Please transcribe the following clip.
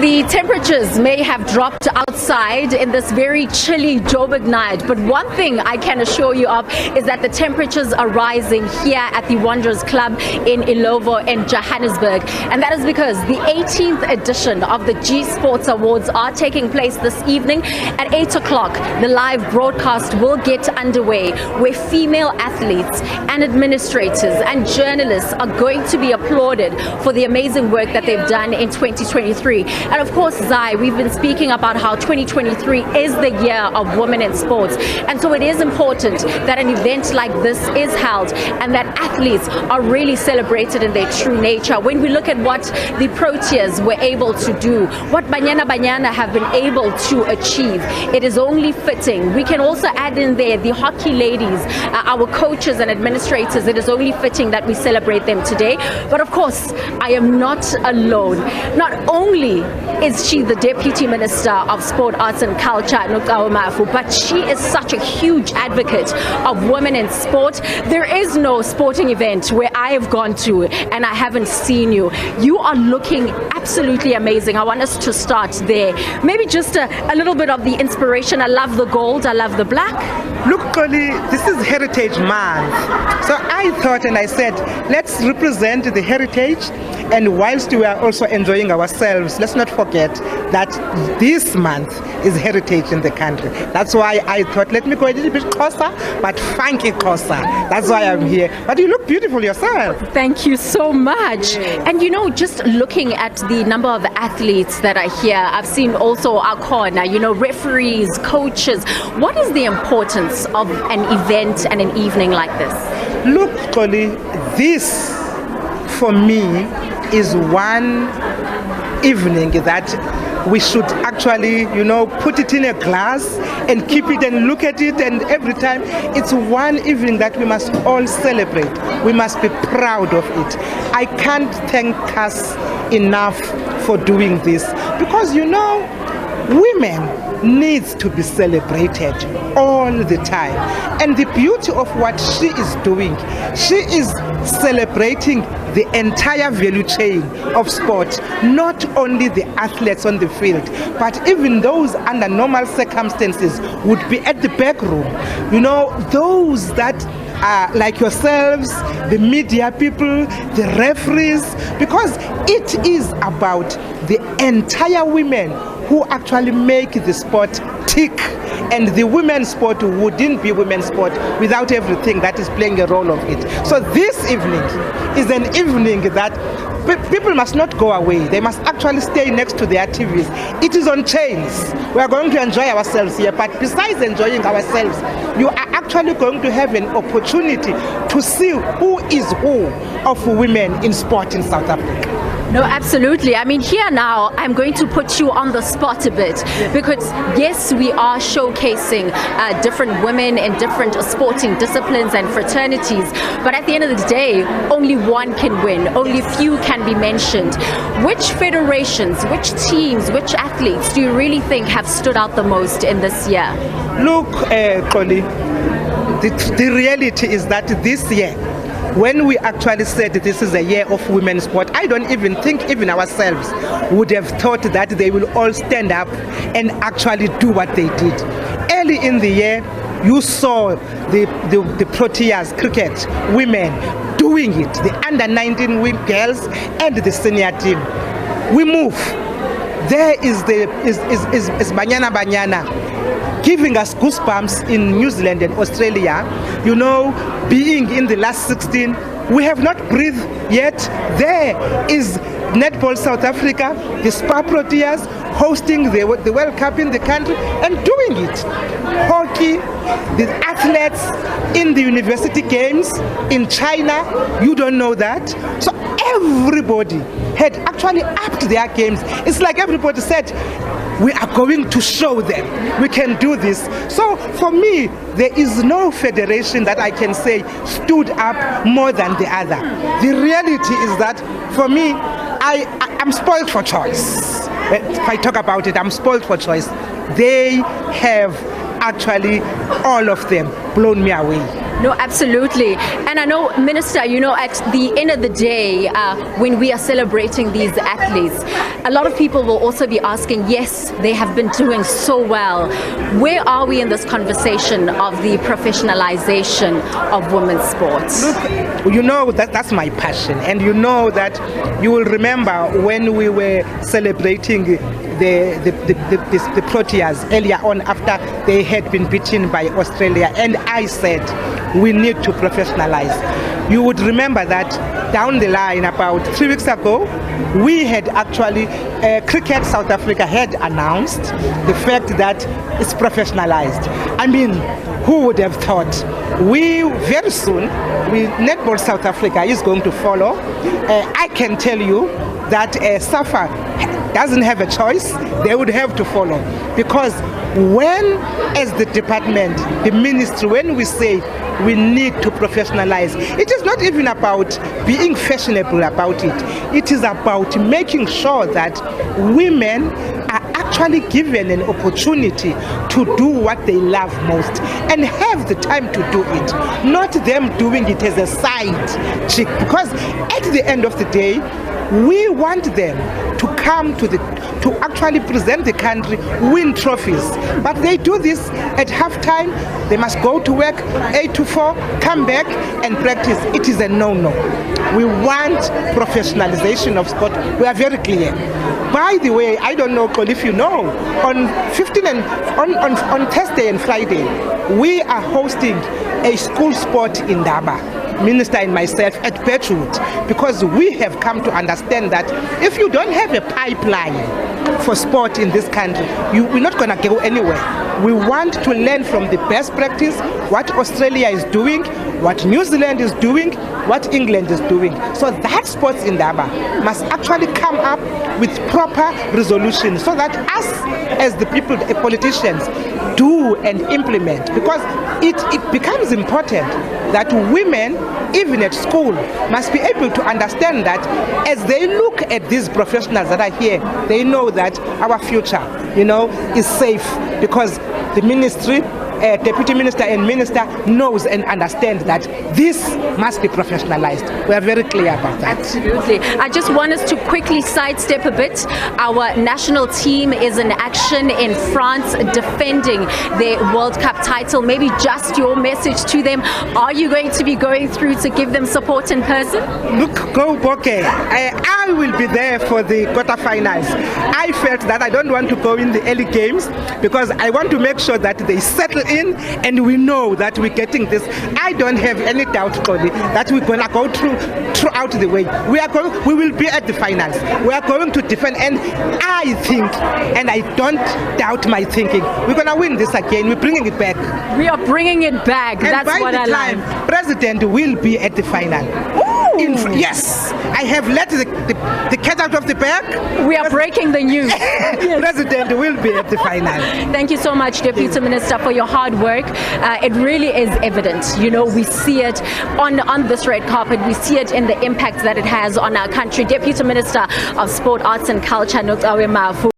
the temperatures may have dropped outside in this very chilly Joburg night, but one thing I can assure you of is that the temperatures are rising here at the Wanderers Club in Illovo in Johannesburg. And that is because the 18th edition of the G Sports Awards are taking place this evening at 8 o'clock. The live broadcast will get underway, where female athletes and administrators and journalists are going to be applauded for the amazing work that they've done in 2023. And of course, Zai, we've been speaking about how 2023 is the year of women in sports. And so it is important that an event like this is held and that athletes are really celebrated in their true nature. When we look at what the Proteas were able to do, what Banyana have been able to achieve, it is only fitting. We can also add in there the hockey ladies, our coaches and administrators. It is only fitting that we celebrate them today. But of course, I am not alone. Not only is she the Deputy Minister of Sport, Arts and Culture, Nocawe Mafu, but she is such a huge advocate of women in sport. There is no sporting event where I have gone to and I haven't seen you. You are looking absolutely amazing. I want us to start there. Maybe just a little bit of the inspiration. I love the gold, I love the black. Look, Xoli, this is Heritage Month. So I thought and I said, let's represent the heritage, and whilst we are also enjoying ourselves, let's not forget that this month is heritage in the country. That's why I thought, let me go a little bit closer, but funky closer. That's why I'm here. But you look beautiful yourself. Thank you so much. And you know, just looking at the number of athletes that are here, I've seen also our corner, you know, referees, coaches. What is the importance of an event and an evening like this? Look, Xoli, this for me is one evening that we should actually, you know, put it in a glass and keep it and look at it, and every time it's one evening that we must all celebrate. We must be proud of it. I can't thank us enough for doing this, because you know, women needs to be celebrated all the time. And the beauty of what she is doing, she is celebrating the entire value chain of sport, not only the athletes on the field, but even those under normal circumstances would be at the back room. You know, those that are like yourselves, the media people, the referees, because it is about the entire women who actually make the sport tick. And the women's sport wouldn't be women's sport without everything that is playing a role of it. So this evening is an evening that people must not go away. They must actually stay next to their TVs. It is on chains. We are going to enjoy ourselves here, but besides enjoying ourselves, you are actually going to have an opportunity to see who is who of women in sport in South Africa. No, absolutely. I mean, here now, I'm going to put you on the spot a bit, because yes, we are showcasing different women in different sporting disciplines and fraternities, but at the end of the day, only one can win, only few can be mentioned. Which federations, which teams, which athletes do you really think have stood out the most in this year? Look, Xoli, the reality is that this year, when we actually said this is a year of women's sport, I don't even think even ourselves would have thought that they will all stand up and actually do what they did. Early in the year, you saw the Proteas cricket women doing it, the under-19 girls and the senior team. We move. There is Banyana giving us goosebumps in New Zealand and Australia. You know, being in the last 16, we have not breathed yet. There is Netball South Africa, the Spa Proteas hosting the World Cup in the country and doing it. Hockey, the athletes in the university games in China, you don't know that. So everybody had actually upped their games. It's like everybody said, we are going to show them we can do this. So for me, there is no federation that I can say stood up more than the other. The reality is that for me, I'm spoiled for choice. If I talk about it, I'm spoiled for choice. They have actually, all of them, blown me away. No, absolutely. And I know, Minister, at the end of the day, when we are celebrating these athletes, a lot of people will also be asking, yes, they have been doing so well. Where are we in this conversation of the professionalization of women's sports? Look, that's my passion. And that you will remember when we were celebrating the Proteas earlier on after they had been beaten by Australia, and I said we need to professionalize. You would remember that down the line about 3 weeks ago, we had actually Cricket South Africa had announced the fact that it's professionalized. I mean, who would have thought? Very soon, Netball South Africa is going to follow. I can tell you that SAFA doesn't have a choice. They would have to follow, because when, as the department, the ministry, when we say we need to professionalize, it is not even about being fashionable about it. It is about making sure that women are actually given an opportunity to do what they love most and have the time to do it, not them doing it as a side chick, because at the end of the day, we want them to come to actually present the country, win trophies. But they do this at halftime. They must go to work 8 to 4, come back and practice. It is a no-no. We want professionalization of sport. We are very clear. By the way, I don't know if you know, on 15 and on Thursday and Friday, we are hosting a school sport in Daba. Minister and myself at Birchwood, because we have come to understand that if you don't have a pipeline for sport in this country, we're not going to go anywhere. We want to learn from the best practice, what Australia is doing, what New Zealand is doing, what England is doing. So that sports in Daba must actually come up with proper resolution, so that us as the people, the politicians, do and implement, because it becomes important that women, even at school, must be able to understand that as they look at these professionals that are here, they know that our future, is safe, because the ministry, Deputy Minister and Minister knows and understands that this must be professionalized. We are very clear about that. Absolutely. I just want us to quickly sidestep a bit. Our national team is in action in France defending their World Cup title. Maybe just your message to them. Are you going to be going through to give them support in person? Look, go Boke. I will be there for the quarterfinals. I felt that I don't want to go in the early games, because I want to make sure that they settle in and we know that we're getting this. I don't have any doubt, Xoli, that we're going to go throughout the way. We will be at the finals. We are going to defend, and I think, and I don't doubt my thinking, we're going to win this again. We're bringing it back. We are bringing it back. And that's what I like. President will be at the final. Yes, I have let the cat out of the bag. We are breaking the news. Yes. President will be at the final. Thank you so much, Deputy Minister, for your hard work. It really is evident. We see it on this red carpet. We see it in the impact that it has on our country. Deputy Minister of Sport, Arts and Culture, Nocawe Mafu.